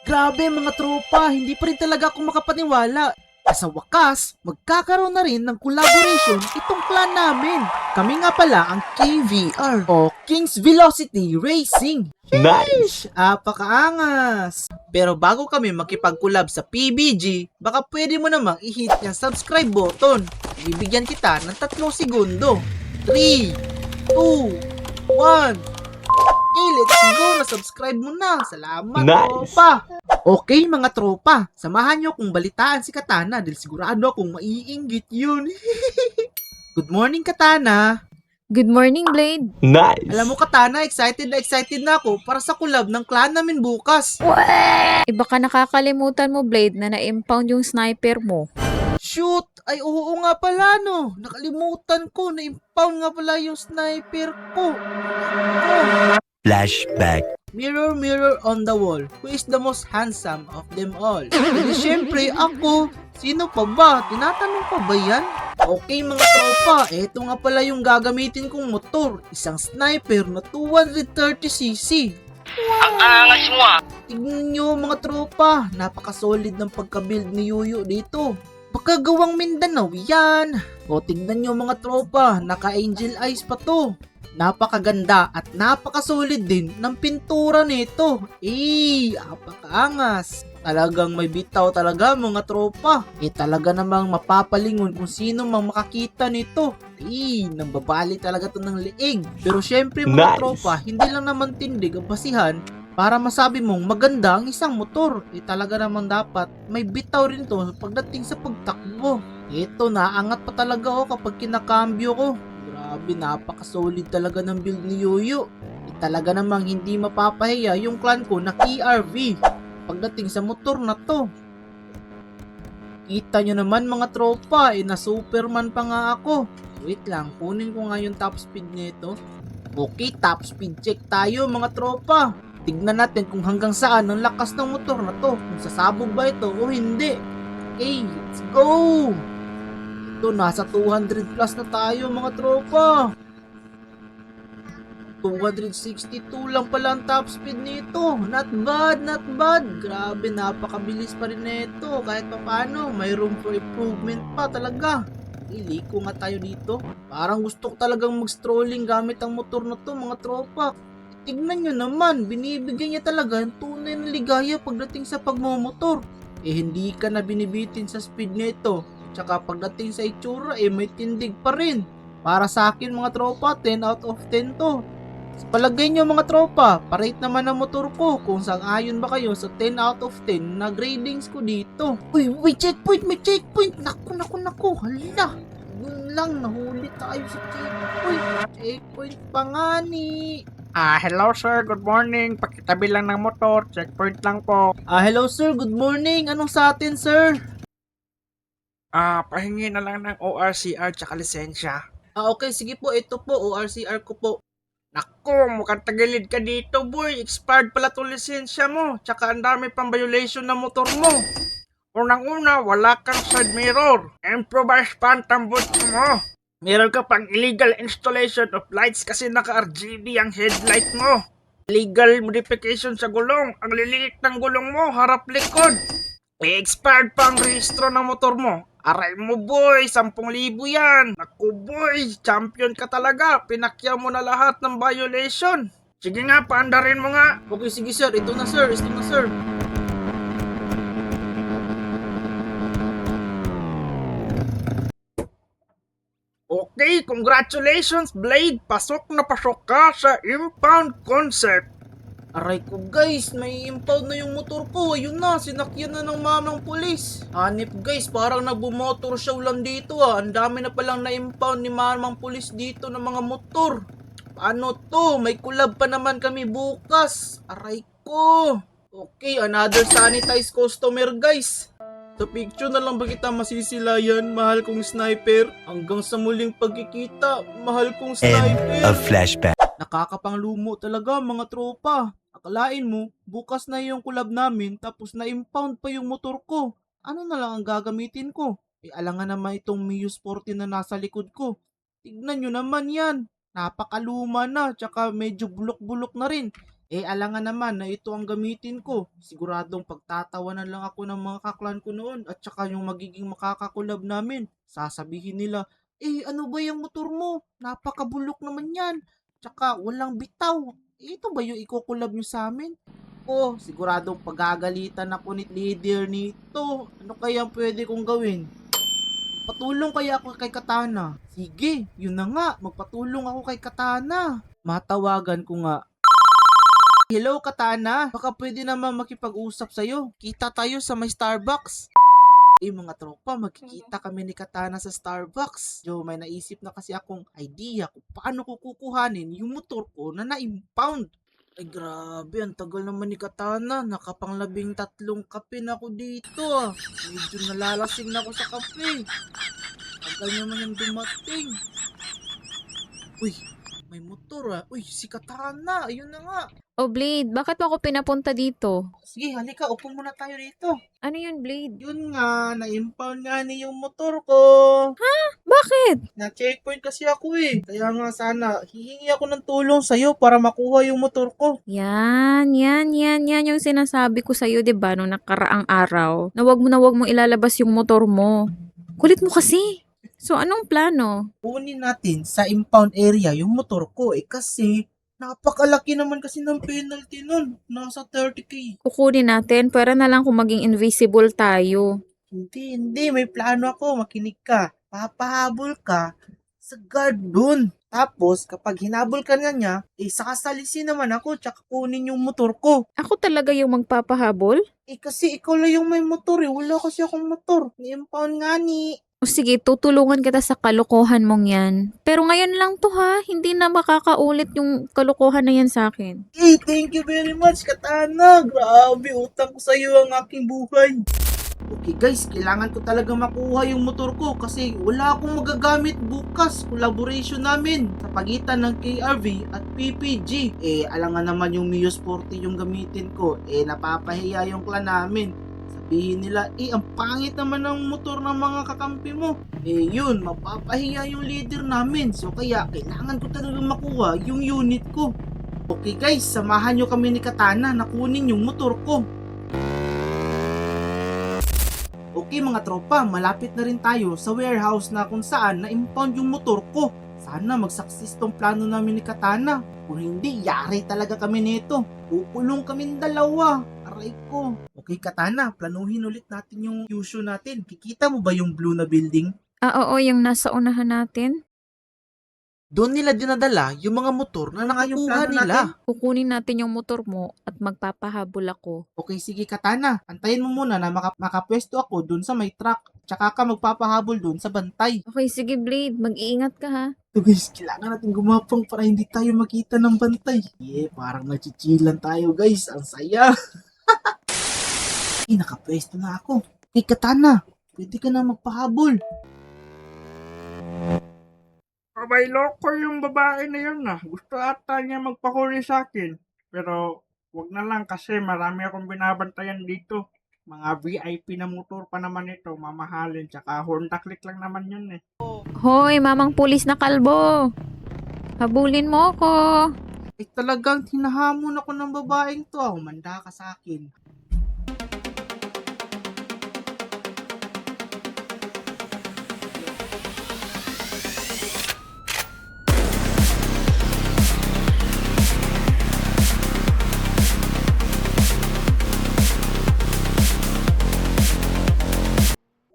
Grabe mga tropa, hindi pa rin talaga ako makapaniwala. Sa wakas, magkakaroon na rin ng collaboration itong clan namin. Kami nga pala ang KVR o King's Velocity Racing. Nice! Apakaangas! Pero bago kami makipag-collab sa PBG, baka pwede mo namang i-hit yung subscribe button. Bibigyan kita ng 3 segundo. 3, 2, 1. Okay, let's go! Na-subscribe mo na. Salamat, Nice. tropa! Okay, mga tropa. Samahan nyo kung balitaan si Katana dahil sigurado akong maiinggit yun. Good morning, Katana! Good morning, Blade. Nice! Alam mo, Katana, excited na ako para sa collab ng clan namin bukas. Baka nakakalimutan mo, Blade, na na-impound yung sniper mo. Shoot! Ay, oo nga pala, no. Nakalimutan ko. Na-impound nga pala yung sniper ko. Flashback. Mirror, mirror on the wall, who is the most handsome of them all? Hindi syempre ako. Sino pa ba? Tinatanong pa ba yan? Okay mga tropa, eto nga pala yung gagamitin kong motor. Isang sniper na 230cc. Ang angas mo ah. Tignan nyo mga tropa, napaka-solid ng pagka-build ni Yuyo dito. Baka gawang Mindanao yan. O tignan nyo mga tropa, naka-angel eyes pa to. Napakaganda at napaka-solid din ng pintura nito. Apakaangas. Talagang may bitaw talaga mga tropa. Talaga namang mapapalingon kung sino mang makakita nito. Nambabali talaga to ng liig. Pero syempre mga Nice. tropa, hindi lang naman tindig ang basihan para masabi mong maganda ang isang motor. Talaga naman dapat may bitaw rin to pagdating sa pagtakbo. Ito, naangat pa talaga ako kapag kinakambyo ko. Grabe, napaka-solid talaga ng build ni Yoyo. Talaga namang hindi mapapahiya yung clan ko na KRV pagdating sa motor na to. Kita nyo naman mga tropa, na Superman pa nga ako. Wait lang, kunin ko nga yung top speed nito. Okay, top speed check tayo mga tropa. Tignan natin kung hanggang saan ang lakas ng motor na to. Kung sasabog ba ito o hindi. Okay, let's go! Ito, nasa 200 plus na tayo mga tropa. 262 lang pala ang top speed nito. Not bad, not bad. Grabe, napakabilis pa rin nito. Kahit pa paano, may room for improvement pa talaga. Iliko nga tayo dito. Parang gusto ko talagang mag-strolling gamit ang motor na to mga tropa. Tignan nyo naman, binibigyan niya talaga ang tunay na ligaya pagdating sa pagmumotor. Hindi ka na binibitin sa speed nito. Tsaka pagdating sa itsura, may tindig pa rin. Para sa akin mga tropa, 10 out of 10 to. Sa palagay nyo mga tropa, parate naman ang motor ko. Kung sang-ayon ba kayo sa 10 out of 10 na gradings ko dito. Uy, checkpoint, may checkpoint. Naku, hala. Yun lang, nahuli tayo sa checkpoint. Checkpoint pa nga ni. Hello sir, good morning. Pakitabi lang ng motor, checkpoint lang po. Hello sir, good morning. Anong sa atin sir? Pahingi na lang ng ORCR tsaka lisensya. Okay, sige po, ito po, ORCR ko po. Naku, mukhang tagilid ka dito boy. Expired pala itong lisensya mo. Tsaka ang dami pang violation ng motor mo. Unang-una, wala kang side mirror. Improvised phantom boot mo. Meron ka pang illegal installation of lights kasi naka-RGB ang headlight mo. Illegal modification sa gulong. Ang liliit ng gulong mo, harap-likod. Expired pa ang rehistro ng motor mo. Aray mo boy, 10,000 yan. Naku boy, champion ka talaga. Pinakyaw mo na lahat ng violation. Sige nga, paandarin mo nga. Okay, sige sir, ito na sir, Okay, congratulations Blade. Pasok na pasok ka sa impound concept. Aray ko guys, may impound na yung motor ko. Ayun na, sinakyan na ng mamang pulis. Hanip guys, parang nagbumotor show lang dito Ang dami na palang na-impound ni mamang pulis dito ng mga motor. Paano to? May collab pa naman kami bukas. Aray ko. Okay, another sanitized customer guys. Sa picture na lang ba kita masisilayan, mahal kong sniper? Hanggang sa muling pagkikita, mahal kong End sniper. of flashback. Nakakapanglumo talaga mga tropa. Akalain mo, bukas na yung collab namin tapos na-impound pa yung motor ko. Ano na lang ang gagamitin ko? Alangan naman itong Mio Sporty na nasa likod ko. Tignan nyo naman yan. Napakaluma na, tsaka medyo bulok-bulok na rin. Alangan naman na ito ang gamitin ko. Siguradong pagtatawanan lang ako ng mga kaklan ko noon at saka yung magiging makakakulab namin. Sasabihin nila, ano ba yung motor mo? Napakabulok naman yan. Tsaka walang bitaw. Ito ba yung ikukulab nyo sa amin? Siguradong pagagalitan ako ni leader nito. Ano kaya ang pwede kong gawin? Patulong kaya ako kay Katana. Sige, yun na nga. Magpatulong ako kay Katana. Matawagan ko nga. Hello, Katana. Baka pwede naman makipag-usap sa'yo. Kita tayo sa may Starbucks. Mga tropa, magkikita kami ni Katana sa Starbucks. May naisip na kasi akong idea kung paano ko kukuhanin yung motor ko na na-impound. Grabe, ang tagal naman ni Katana. Nakapang 13 kape na ako dito ah. Medyo nalalasing na ako sa kape. Tagal naman yung dumating. Uy, may motor ah. Uy, si Katana. Ayun na nga. Oh, Blade, bakit mo ako pinapunta dito? Sige, halika. Upo muna tayo dito. Ano yun, Blade? Yun nga, na-impound nga ni yung motor ko. Bakit? Na-checkpoint kasi ako eh. Kaya nga sana, hihingi ako ng tulong sa'yo para makuha yung motor ko. Yan yung sinasabi ko sa'yo, 'di ba, nung nakaraang araw, na wag mong ilalabas yung motor mo. Kulit mo kasi. So, anong plano? Kunin natin sa impound area yung motor ko kasi napakalaki naman kasi ng penalty nun. Nasa 30k. Kukunin natin, pwera na lang kung maging invisible tayo. Hindi. May plano ako. Makinig ka. Papahabol ka sa guard dun. Tapos, kapag hinabol ka nga niya, sakasalisin naman ako tsaka kunin yung motor ko. Ako talaga yung magpapahabol? Kasi ikaw lang yung may motor eh. Wala kasi akong motor. Ni-impound nga ni. O sige, tutulungan kita sa kalokohan mong yan. Pero ngayon lang to ha, hindi na makakaulit yung kalokohan na yan sa akin. Thank you very much, Katana. Grabe, utang ko sa'yo ang aking buhay. Okay guys, kailangan ko talaga makuha yung motor ko kasi wala akong magagamit bukas. Collaboration namin sa pagitan ng KRV at PPG. Alam nga naman yung Mio Sporty yung gamitin ko. Napapahiya yung clan namin. Sabihin nila, ang pangit naman ng motor ng mga kakampi mo. Yun, mapapahiya yung leader namin. So kaya, kailangan ko talaga makuha yung unit ko. Okay guys, samahan nyo kami ni Katana na kunin yung motor ko. Okay mga tropa, malapit na rin tayo sa warehouse na kung saan na-impound yung motor ko. Sana mag-success tong plano namin ni Katana. Kung hindi, yari talaga kami nito. Kukulong kaming dalawa. Aray ko. Okay Katana, planuhin ulit natin yung Kyushu natin. Kikita mo ba yung blue na building? Oo, yung nasa unahan natin. Doon nila dinadala yung mga motor na nakakuha nila. Kukunin natin yung motor mo at magpapahabol ako. Okay, sige Katana. Antayin mo muna na makapwesto ako dun sa may truck. Tsaka ka magpapahabol dun sa bantay. Okay, sige Blade, mag-iingat ka ha. So guys, kailangan natin gumapang para hindi tayo makita ng bantay. Parang nachichilan tayo guys. Ang saya. Nakapwesto na ako. Hey Katana, pwede ka na magpahabol. Abay, loko yung babae na yun na. Gusto ata niya magpahuli sa akin. Pero, wag na lang kasi marami akong binabantayan dito. Mga VIP na motor pa naman ito, mamahalin. Tsaka Honda Click lang naman yun eh. Hoy, mamang pulis na kalbo! Habulin mo ko! Talagang hinahamon ako ng babaeng to. Humanda ka sa akin.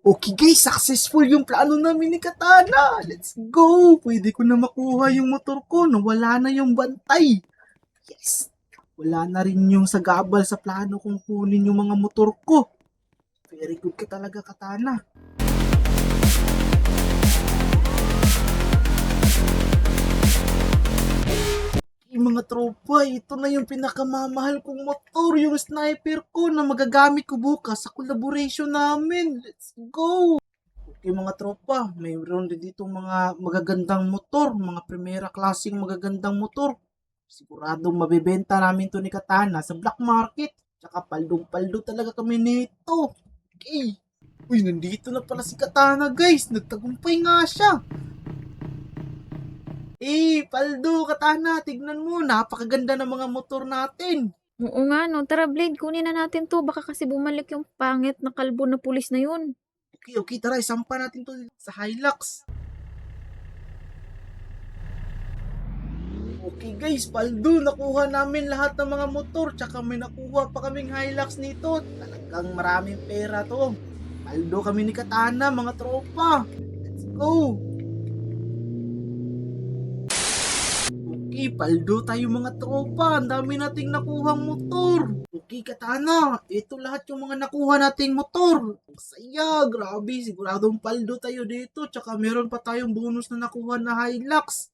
Okay guys, successful yung plano namin ni Katana. Let's go! Pwede ko na makuha yung motor ko na wala na yung bantay. Yes! Wala na rin yung sagabal sa plano kong kunin yung mga motor ko. Very good ka talaga, Katana. Mga tropa, ito na yung pinakamamahal kong motor, yung sniper ko na magagamit ko bukas sa collaboration namin. Let's go! Okay mga tropa, mayroon din dito mga magagandang motor, mga primera klaseng magagandang motor. Siguradong mabibenta namin to ni Katana sa black market. Tsaka paldong-paldo talaga kami nito. Okay. Uy, nandito na pala si Katana guys. Nagtagumpay nga siya. Paldo, Katana, tignan mo, napakaganda ng mga motor natin. Oo nga, no. Tara, Blade, kunin na natin to. Baka kasi bumalik yung pangit na kalbo na pulis na yun. Okay, tara, isampa natin to sa Hilux. Okay guys, Paldo, nakuha namin lahat ng mga motor, tsaka may nakuha pa kaming Hilux nito. Talagang maraming pera to. Paldo kami ni Katana, mga tropa. Let's go! Okay, Paldo tayo mga tropa. Ang dami nating nakuhang motor. Okay, Katana. Ito lahat yung mga nakuha nating motor. Ang saya, grabe. Siguradong Paldo tayo dito. Tsaka meron pa tayong bonus na nakuha na Hilux.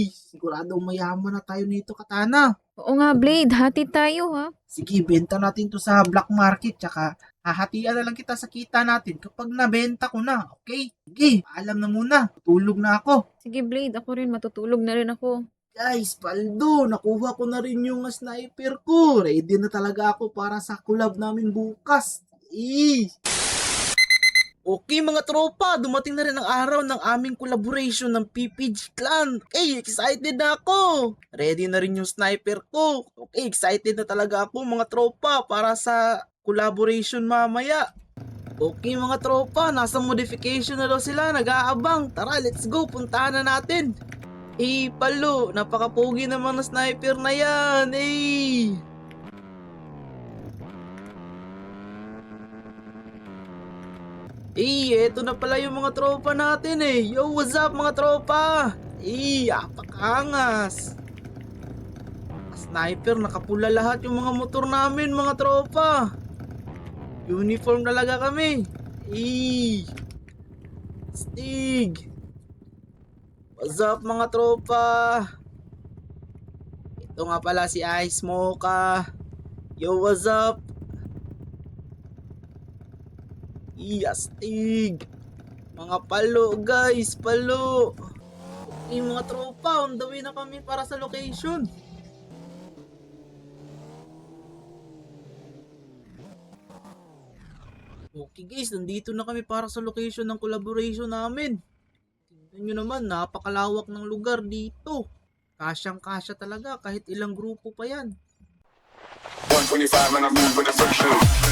Siguradong mayaman na tayo nito, Katana. Oo nga, Blade. Hati tayo, ha? Sige, benta natin to sa black market. Tsaka hahatian na lang kita sa kita natin kapag nabenta ko na. Okay? Sige, paalam na muna. Tulog na ako. Sige, Blade. Ako rin. Matutulog na rin ako. Guys, Paldo, nakuha ko na rin yung sniper ko. Ready na talaga ako para sa collab namin bukas. Okay mga tropa, dumating na rin ang araw ng aming collaboration ng PPG Clan. Okay, excited na ako. Ready na rin yung sniper ko. Okay, excited na talaga ako mga tropa para sa collaboration mamaya. Okay mga tropa, nasa modification na daw sila, nag-aabang. Tara, let's go, puntahan na natin. Palo, napakapogi naman ng sniper na yan. Eto na pala yung mga tropa natin eh. Yo, what's up mga tropa? Apakangas. Sniper, nakapula lahat yung mga motor namin mga tropa. Uniform talaga kami. Stig. What's up mga tropa? Ito nga pala si Ice Mocha. Yo, what's up? Astig. Mga palo guys, palo. Mga tropa, on the way na kami para sa location. Okay guys, nandito na kami para sa location ng collaboration namin. Tingnan nyo naman, napakalawak ng lugar dito. Kasyang-kasya talaga kahit ilang grupo pa yan. 125 and I'm moving the section.